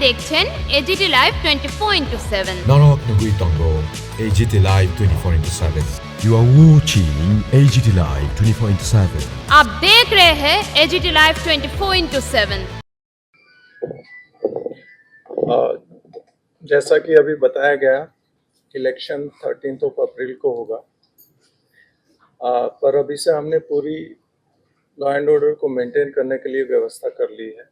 দেখছেন AGT live 24/7। Nanak Nagui Tango, AGT Live 24/7. You are watching AGT Live 24/7. आप देख रहे हैं एजीटी लाइव 24/7। जैसा कि अभी बताया गया, इलेक्शन 13 अप्रैल को होगा, पर अभी से हमने पूरी लॉ एंड ऑर्डर को मेंटेन करने के लिए व्यवस्था कर ली है।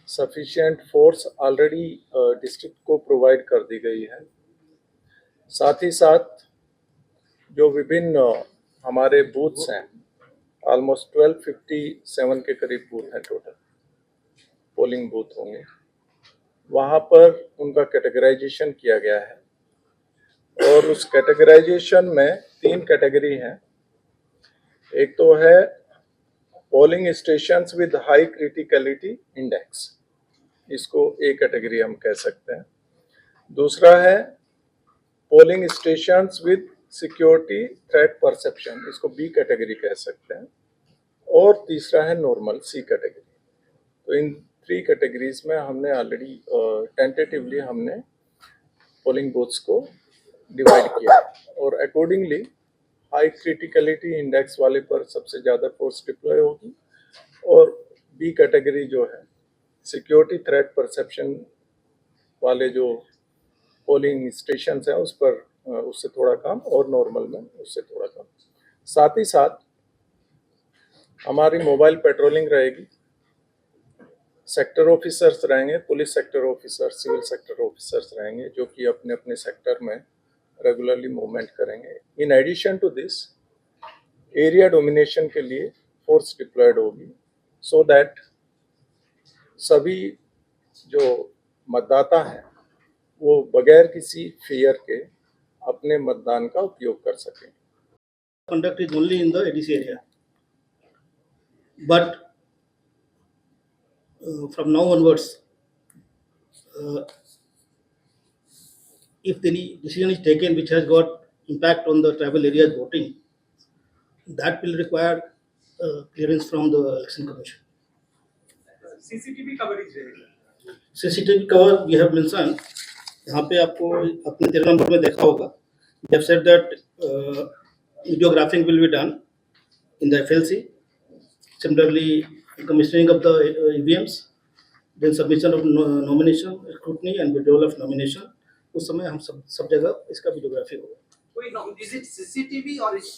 सफिशिएंट फोर्स ऑलरेडी डिस्ट्रिक्ट को प्रोवाइड कर दी गई है। साथ ही साथ जो विभिन्न हमारे बूथ्स हैं, ऑलमोस्ट 1257 के करीब बूथ हैं, टोटल पोलिंग बूथ होंगे, वहाँ पर उनका कैटेगराइजेशन किया गया है। और उस कैटेगराइजेशन में 3 कैटेगरी हैं। एक तो है polling stations with high criticality index, इसको ए कैटेगरी हम कह सकते हैं। दूसरा है polling stations with security threat perception, इसको बी कैटेगरी कह सकते हैं। और तीसरा है नॉर्मल, सी कैटेगरी। तो इन 3 कैटेगरीज में हमने ऑलरेडी टेंटेटिवली हमने पोलिंग बूथ्स को डिवाइड किया और अकॉर्डिंगली हाई क्रिटिकलिटी इंडेक्स वाले पर सबसे ज़्यादा फोर्स डिप्लॉय होगी और बी कैटेगरी जो है सिक्योरिटी थ्रेट परसेप्शन वाले जो पोलिंग स्टेशंस हैं उस पर उससे थोड़ा कम और नॉर्मल में उससे थोड़ा कम। साथ ही साथ हमारी मोबाइल पेट्रोलिंग रहेगी, सेक्टर ऑफिसर्स रहेंगे, police sector officers, civil sector officers रहेंगे, जो कि अपने अपने सेक्टर में रेगुलरली मूवमेंट करेंगे। In addition to this area domination के लिए फोर्स डिप्लॉयड होगी, सो दैट सभी जो मतदाता हैं वो बगैर किसी फियर के अपने मतदान का उपयोग कर सकें। Conduct is only in the ADC area, but from now onwards, if any decision is taken which has got impact on the tribal areas voting, that will require clearance from the election commission. CCTV coverage रहेगा। CCTV cover we have mentioned, यहाँ पे आपको अपने 13 number में देखा होगा, we have said that videographing will be done in the FLC. Similarly, commissioning of the EVMs, then submission of nomination, scrutiny and withdrawal of nomination. उस समय हम सब जगह इसका वीडियोग्राफी होगा। कोई no, is it CCTV or is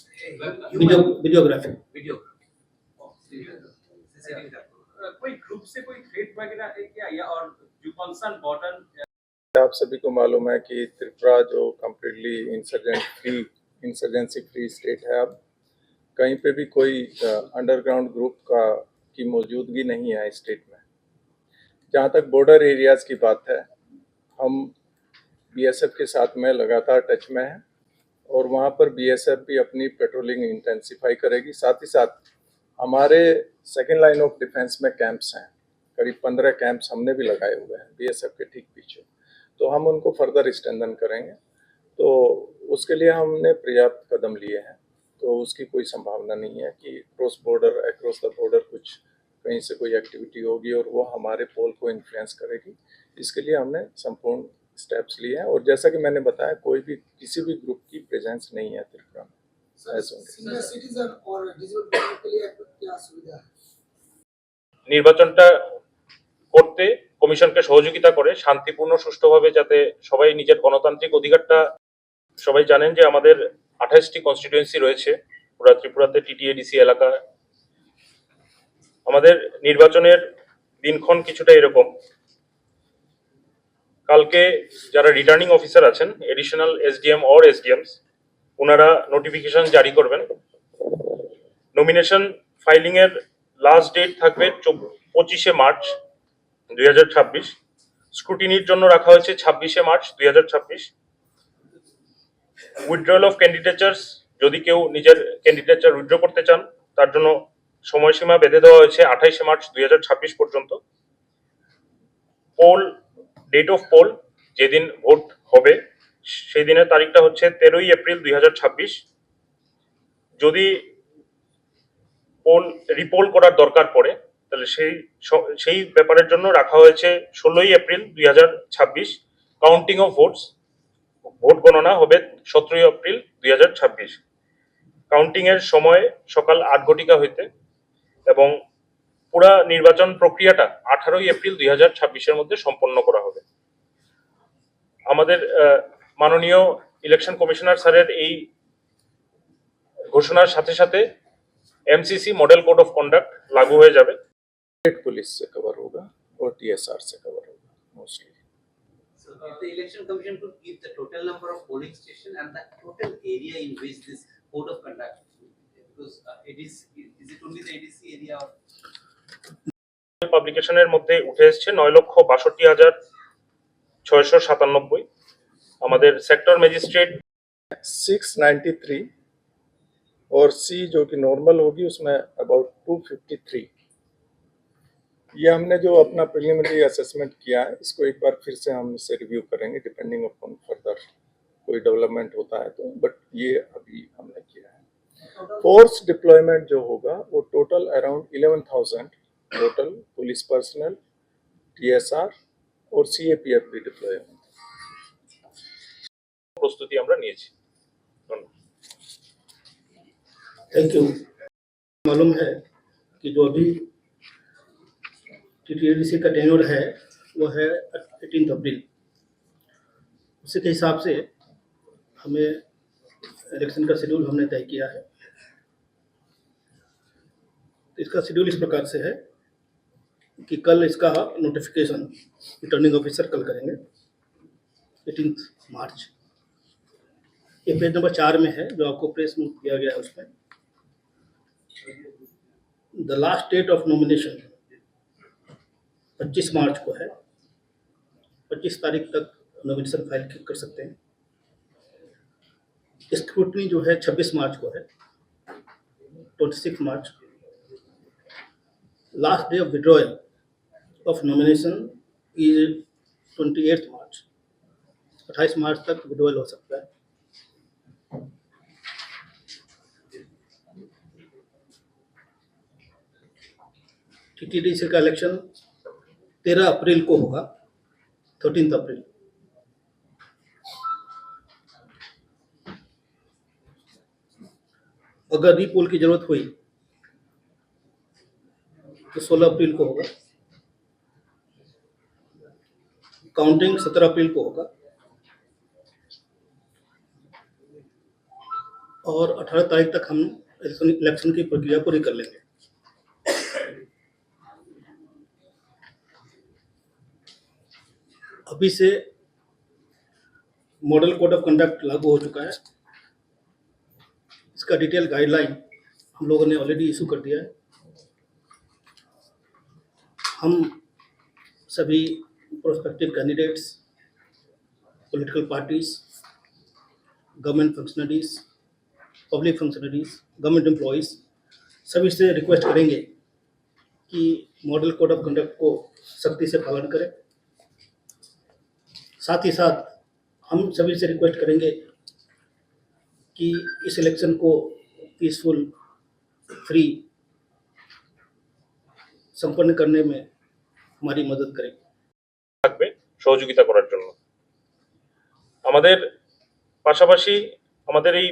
videography. Video? CCTV का। कोई ग्रुप से कोई थ्रेट वगैरह है क्या, या और जो कंसर्न बॉर्डर? आप सभी को मालूम है कि त्रिपुरा जो कम्प्लीटली इंसर्जेंसी फ्री स्टेट है, अब कहीं पे भी कोई अंडरग्राउंड ग्रुप की मौजूदगी नहीं है स्टेट में। जहाँ तक बॉर्डर एरियाज़ की बात है, हम बीएसएफ के साथ में लगातार टच में हैं और वहाँ पर बीएसएफ भी अपनी पेट्रोलिंग इंटेंसिफाई करेगी। साथ ही साथ हमारे सेकेंड लाइन ऑफ डिफेंस में कैंप्स हैं, करीब 15 कैंप्स हमने भी लगाए हुए हैं बीएसएफ के ठीक पीछे, तो हम उनको फर्दर स्ट्रेंथन करेंगे। तो उसके लिए हमने पर्याप्त कदम लिए हैं, तो उसकी कोई संभावना नहीं है कि अक्रॉस द बॉर्डर कुछ कहीं से कोई एक्टिविटी होगी और वो हमारे पोल को इन्फ्लुएंस करेगी। इसके लिए हमने संपूर्ण स्टेप्स लिए हैं और जैसा कि मैंने बताया, कोई भी किसी भी ग्रुप की प्रेजेंस नहीं है त्रिपुरा में। নির্বাচনটা করতে কমিশনকে সহযোগিতা করে শান্তিপূর্ণ সুষ্ঠুভাবে যাতে সবাই নিজের গণতান্ত্রিক অধিকারটা, সবাই জানেন যে আমাদের 28টি কনস্টিটিউয়েন্সি রয়েছে পুরো ত্রিপুরাতে, টিটিএডিসি এলাকা। আমাদের নির্বাচনের দিনক্ষণ কিছুটা এরকম, কালকে যারা রিটার্নিং অফিসার আছেন, এডিশনাল এসডিএম অর এসডিএমস, ওনারা নোটিফিকেশন জারি করবেন। নমিনেশন ফাইলিং এর লাস্ট ডেট থাকবে 25শে মার্চ 2026। স্ক্রুটিনির জন্য রাখা হয়েছে 26শে মার্চ 2026। উইথড্রয়াল অফ ক্যান্ডিডেচার্স, যদি কেউ নিজের ক্যান্ডিডেচার উইথড্র করতে চান তার জন্য সময়সীমা বেঁধে দেওয়া হয়েছে 28শে মার্চ 2026 পর্যন্ত। পোল ডেট অফ পোল, যেদিন ভোট হবে সেই দিনের তারিখটা হচ্ছে 13ই এপ্রিল 2026। যদি রিপোল করার দরকার পড়ে তাহলে সেই ব্যাপারের জন্য রাখা হয়েছে 16ই April 2026। Counting of votes, vote গণনা হবে 17ই এপ্রিল 2026। কাউন্টিং এর সময় সকাল 8 ঘটিকা হইতে এবং পুরা নির্বাচন প্রক্রিয়াটা 18ই এপ্রিল 2026-এর মধ্যে সম্পন্ন করা হবে। আমাদের মাননীয় ইলেকশন কমিশনার স্যারের এই ঘোষণার সাথে সাথে MCC model code of conduct लागू हो जाए। स्टेट पुलिस से कवर होगा और टीएसआर से कवर होगा mostly. So if the election commission could give the total number of polling station and the total area in which this code of conduct, because is it only the ADC area or পাবলিকেশনের মধ্যে উঠে এসেছে 9,62,697। আমাদের sector magistrate 693 और सी जो कि normal होगी उसमें about 253। ये हमने जो अपना प्रिलिमिनरी असेसमेंट किया है इसको एक बार फिर से हम इसे रिव्यू करेंगे डिपेंडिंग अपॉन फर्दर कोई डेवलपमेंट होता है तो, बट ये अभी हमने किया है। फोर्स डिप्लॉयमेंट जो होगा वो total around 11,000 total police personal, TSR और सीएपीएफ भी डिप्लॉयमेंट। প্রস্তুতি আমরা নিয়েছি। ধন্যবাদ। Thank you. मालूम है कि जो अभी टीटीडीसी का टेन्योर है वो है 18 अप्रैल। उसी के हिसाब से हमें इलेक्शन का शेड्यूल हमने तय किया है। तो इसका शेड्यूल इस प्रकार से है कि कल इसका नोटिफिकेशन रिटर्निंग ऑफिसर कल करेंगे 18 मार्च। ये पेज नंबर 4 में है जो आपको प्रेस नोट किया गया है उसमें। The last date of nomination 25 March को है। 25 तारीख तक नॉमिनेशन फाइल कर सकते हैं। स्क्रूटनी जो है 26 मार्च को है, 26 मार्च। Last day of withdrawal of nomination is 28 March. 28 मार्च तक विड्रॉयल हो सकता है। टीटीडीसी का इलेक्शन 13 अप्रैल को होगा, 13 अप्रैल। अगर रीपोल की जरूरत हुई तो 16 अप्रैल को होगा। काउंटिंग 17 अप्रैल को होगा और 18 तारीख तक हम इलेक्शन की प्रक्रिया पूरी कर लेंगे। अभी से मॉडल कोड ऑफ कंडक्ट लागू हो चुका है। इसका डिटेल गाइडलाइन हम लोगों ने ऑलरेडी इशू कर दिया है। हम सभी prospective candidates, political parties, government functionaries, public functionaries, government employees सभी से रिक्वेस्ट करेंगे कि मॉडल कोड ऑफ कंडक्ट को सख्ती से पालन करें। साथ ही साथ हम सभी से रिक्वेस्ट करेंगे कि इस इलेक्शन को पीसफुल, फ्री संपन्न करने में हमारी मदद करें। থাকবে সহযোগিতা করার জন্য। আমাদের পাশাপাশি আমাদের এই